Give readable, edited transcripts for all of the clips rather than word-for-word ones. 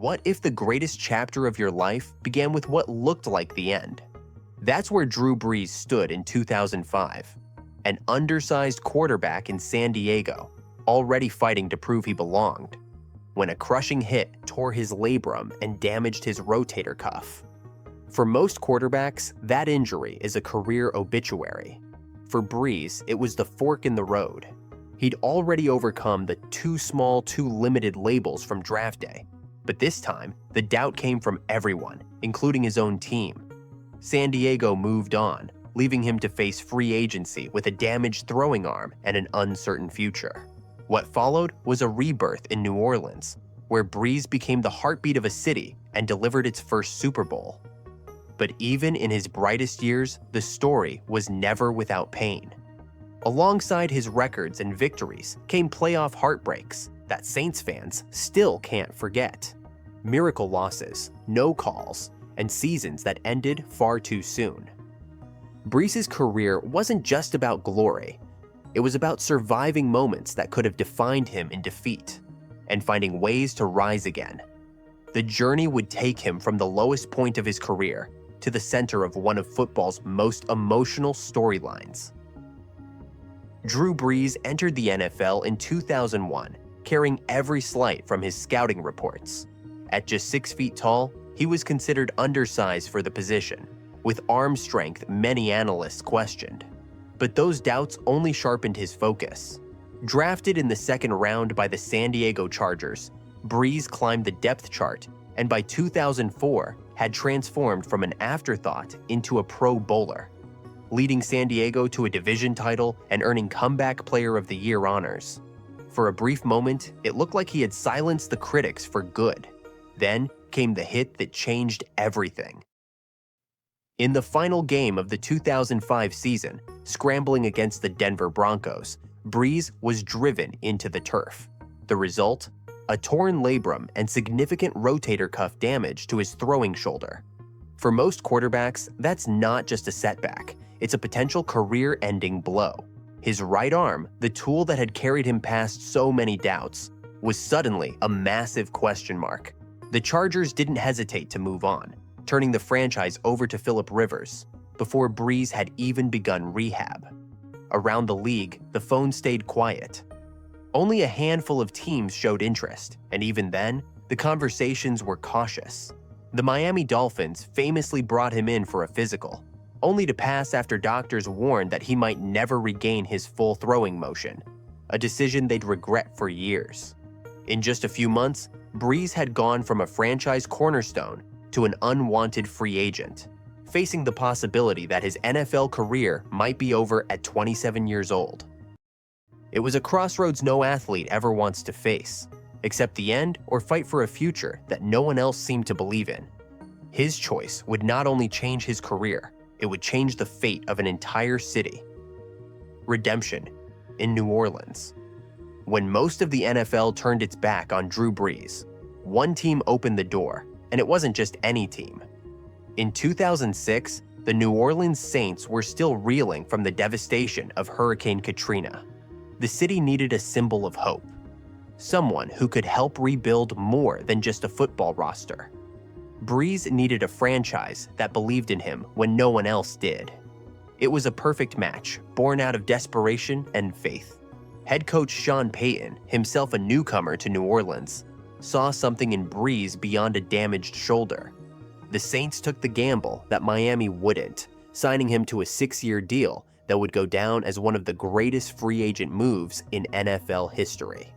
What if the greatest chapter of your life began with what looked like the end? That's where Drew Brees stood in 2005, an undersized quarterback in San Diego, already fighting to prove he belonged, when a crushing hit tore his labrum and damaged his rotator cuff. For most quarterbacks, that injury is a career obituary. For Brees, it was the fork in the road. He'd already overcome the too small, too limited labels from draft day. But this time, the doubt came from everyone, including his own team. San Diego moved on, leaving him to face free agency with a damaged throwing arm and an uncertain future. What followed was a rebirth in New Orleans, where Brees became the heartbeat of a city and delivered its first Super Bowl. But even in his brightest years, the story was never without pain. Alongside his records and victories came playoff heartbreaks that Saints fans still can't forget. Miracle losses, no calls, and seasons that ended far too soon. Brees' career wasn't just about glory. It was about surviving moments that could have defined him in defeat and finding ways to rise again. The journey would take him from the lowest point of his career to the center of one of football's most emotional storylines. Drew Brees entered the NFL in 2001, carrying every slight from his scouting reports. At just 6 feet tall, he was considered undersized for the position, with arm strength many analysts questioned. But those doubts only sharpened his focus. Drafted in the second round by the San Diego Chargers, Brees climbed the depth chart and by 2004 had transformed from an afterthought into a Pro Bowler, leading San Diego to a division title and earning Comeback Player of the Year honors. For a brief moment, it looked like he had silenced the critics for good. Then came the hit that changed everything. In the final game of the 2005 season, scrambling against the Denver Broncos, Brees was driven into the turf. The result? A torn labrum and significant rotator cuff damage to his throwing shoulder. For most quarterbacks, that's not just a setback, it's a potential career-ending blow. His right arm, the tool that had carried him past so many doubts, was suddenly a massive question mark. The Chargers didn't hesitate to move on, turning the franchise over to Philip Rivers, before Brees had even begun rehab. Around the league, the phone stayed quiet. Only a handful of teams showed interest, and even then, the conversations were cautious. The Miami Dolphins famously brought him in for a physical, only to pass after doctors warned that he might never regain his full throwing motion, a decision they'd regret for years. In just a few months, Brees had gone from a franchise cornerstone to an unwanted free agent, facing the possibility that his NFL career might be over at 27 years old. It was a crossroads no athlete ever wants to face, accept the end or fight for a future that no one else seemed to believe in. His choice would not only change his career, it would change the fate of an entire city. Redemption in New Orleans. When most of the NFL turned its back on Drew Brees, one team opened the door, and it wasn't just any team. In 2006, the New Orleans Saints were still reeling from the devastation of Hurricane Katrina. The city needed a symbol of hope, someone who could help rebuild more than just a football roster. Brees needed a franchise that believed in him when no one else did. It was a perfect match, born out of desperation and faith. Head coach Sean Payton, himself a newcomer to New Orleans, saw something in Brees beyond a damaged shoulder. The Saints took the gamble that Miami wouldn't, signing him to a 6-year deal that would go down as one of the greatest free agent moves in NFL history.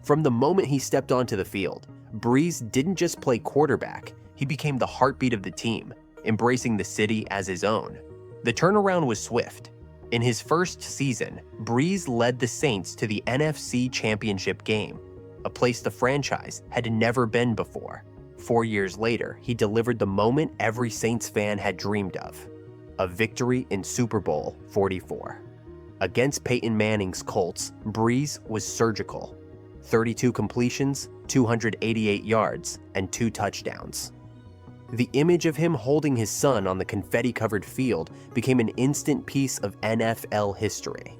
From the moment he stepped onto the field, Brees didn't just play quarterback, he became the heartbeat of the team, embracing the city as his own. The turnaround was swift. In his first season, Brees led the Saints to the NFC Championship game, a place the franchise had never been before. 4 years later, he delivered the moment every Saints fan had dreamed of, a victory in Super Bowl 44. Against Peyton Manning's Colts, Brees was surgical. 32 completions, 288 yards, and 2 touchdowns. The image of him holding his son on the confetti-covered field became an instant piece of NFL history.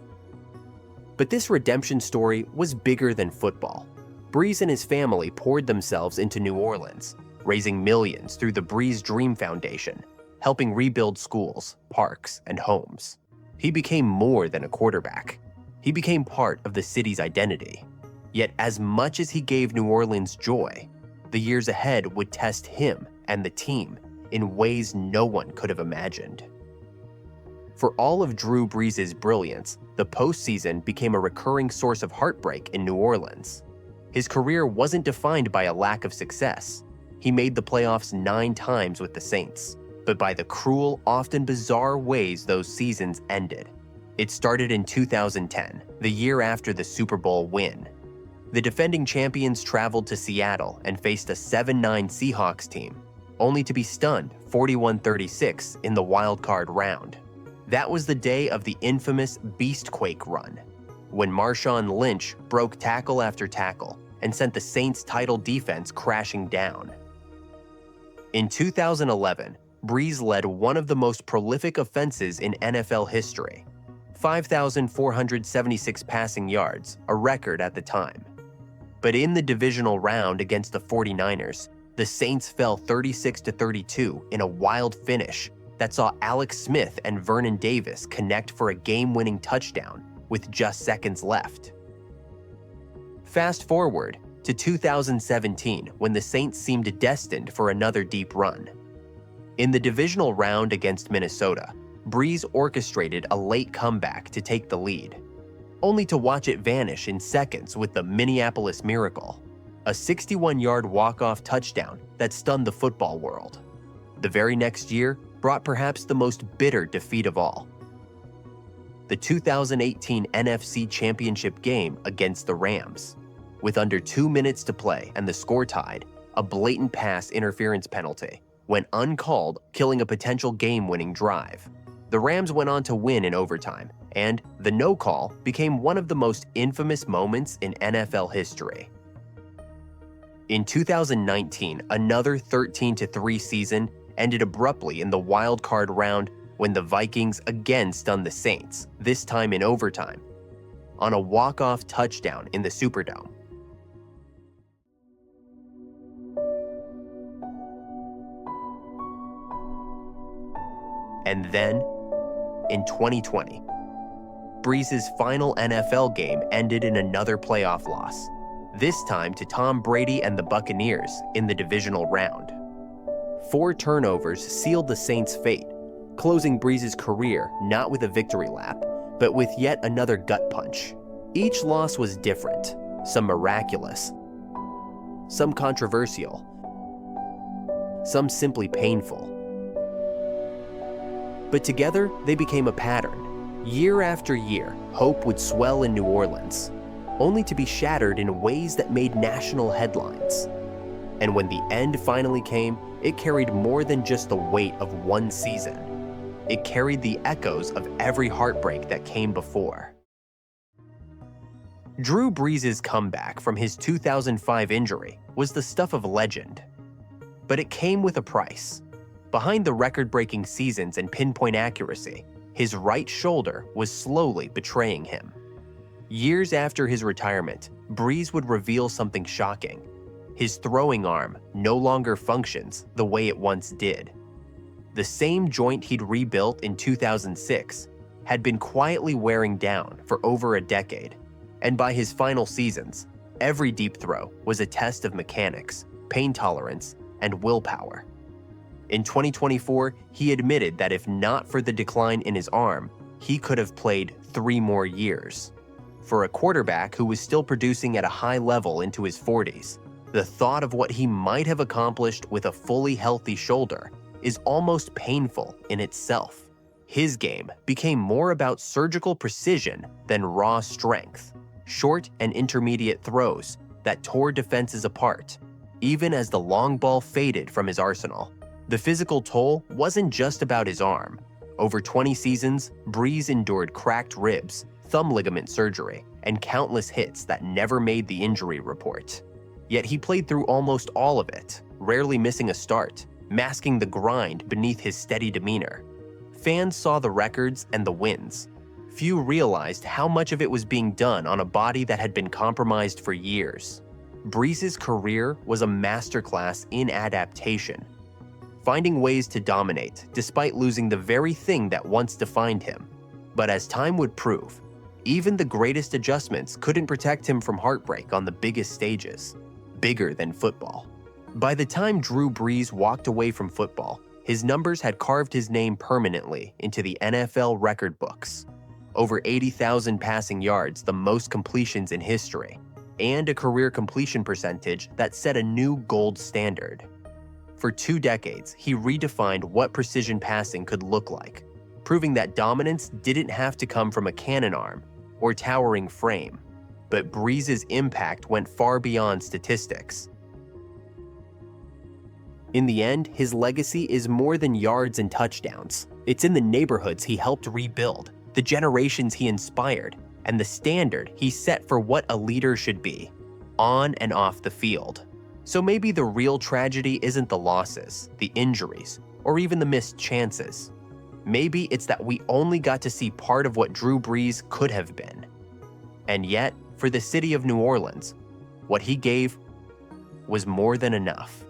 But this redemption story was bigger than football. Brees and his family poured themselves into New Orleans, raising millions through the Brees Dream Foundation, helping rebuild schools, parks, and homes. He became more than a quarterback. He became part of the city's identity. Yet as much as he gave New Orleans joy, the years ahead would test him and the team in ways no one could have imagined. For all of Drew Brees' brilliance, the postseason became a recurring source of heartbreak in New Orleans. His career wasn't defined by a lack of success. He made the playoffs 9 times with the Saints, but by the cruel, often bizarre ways those seasons ended. It started in 2010, the year after the Super Bowl win. The defending champions traveled to Seattle and faced a 7-9 Seahawks team, only to be stunned 41-36 in the wild card round. That was the day of the infamous Beastquake run, when Marshawn Lynch broke tackle after tackle and sent the Saints' title defense crashing down. In 2011, Brees led one of the most prolific offenses in NFL history, 5,476 passing yards, a record at the time. But in the divisional round against the 49ers, the Saints fell 36-32 in a wild finish that saw Alex Smith and Vernon Davis connect for a game-winning touchdown with just seconds left. Fast forward to 2017, when the Saints seemed destined for another deep run. In the divisional round against Minnesota, Brees orchestrated a late comeback to take the lead, only to watch it vanish in seconds with the Minneapolis Miracle, a 61-yard walk-off touchdown that stunned the football world. The very next year brought perhaps the most bitter defeat of all: the 2018 NFC Championship game against the Rams. With under 2 minutes to play and the score tied, a blatant pass interference penalty went uncalled, killing a potential game-winning drive. The Rams went on to win in overtime, and the no call became one of the most infamous moments in NFL history. In 2019, another 13-3 season ended abruptly in the wild card round when the Vikings again stunned the Saints, this time in overtime, on a walk-off touchdown in the Superdome. And then, in 2020, Brees' final NFL game ended in another playoff loss, this time to Tom Brady and the Buccaneers in the divisional round. 4 turnovers sealed the Saints' fate, closing Brees' career not with a victory lap, but with yet another gut punch. Each loss was different, some miraculous, some controversial, some simply painful. But together, they became a pattern. Year after year, hope would swell in New Orleans, only to be shattered in ways that made national headlines. And when the end finally came, it carried more than just the weight of one season. It carried the echoes of every heartbreak that came before. Drew Brees' comeback from his 2005 injury was the stuff of legend. But it came with a price. Behind the record-breaking seasons and pinpoint accuracy, his right shoulder was slowly betraying him. Years after his retirement, Brees would reveal something shocking. His throwing arm no longer functions the way it once did. The same joint he'd rebuilt in 2006 had been quietly wearing down for over a decade, and by his final seasons, every deep throw was a test of mechanics, pain tolerance, and willpower. In 2024, he admitted that if not for the decline in his arm, he could have played 3 more years. For a quarterback who was still producing at a high level into his 40s, the thought of what he might have accomplished with a fully healthy shoulder is almost painful in itself. His game became more about surgical precision than raw strength, short and intermediate throws that tore defenses apart, even as the long ball faded from his arsenal. The physical toll wasn't just about his arm. Over 20 seasons, Brees endured cracked ribs, thumb ligament surgery, and countless hits that never made the injury report. Yet he played through almost all of it, rarely missing a start, masking the grind beneath his steady demeanor. Fans saw the records and the wins. Few realized how much of it was being done on a body that had been compromised for years. Brees' career was a masterclass in adaptation, finding ways to dominate despite losing the very thing that once defined him. But as time would prove, even the greatest adjustments couldn't protect him from heartbreak on the biggest stages, bigger than football. By the time Drew Brees walked away from football, his numbers had carved his name permanently into the NFL record books. Over 80,000 passing yards, the most completions in history, and a career completion percentage that set a new gold standard. For 2 decades, he redefined what precision passing could look like, proving that dominance didn't have to come from a cannon arm or towering frame. But Brees' impact went far beyond statistics. In the end, his legacy is more than yards and touchdowns. It's in the neighborhoods he helped rebuild, the generations he inspired, and the standard he set for what a leader should be, on and off the field. So maybe the real tragedy isn't the losses, the injuries, or even the missed chances. Maybe it's that we only got to see part of what Drew Brees could have been. And yet, for the city of New Orleans, what he gave was more than enough.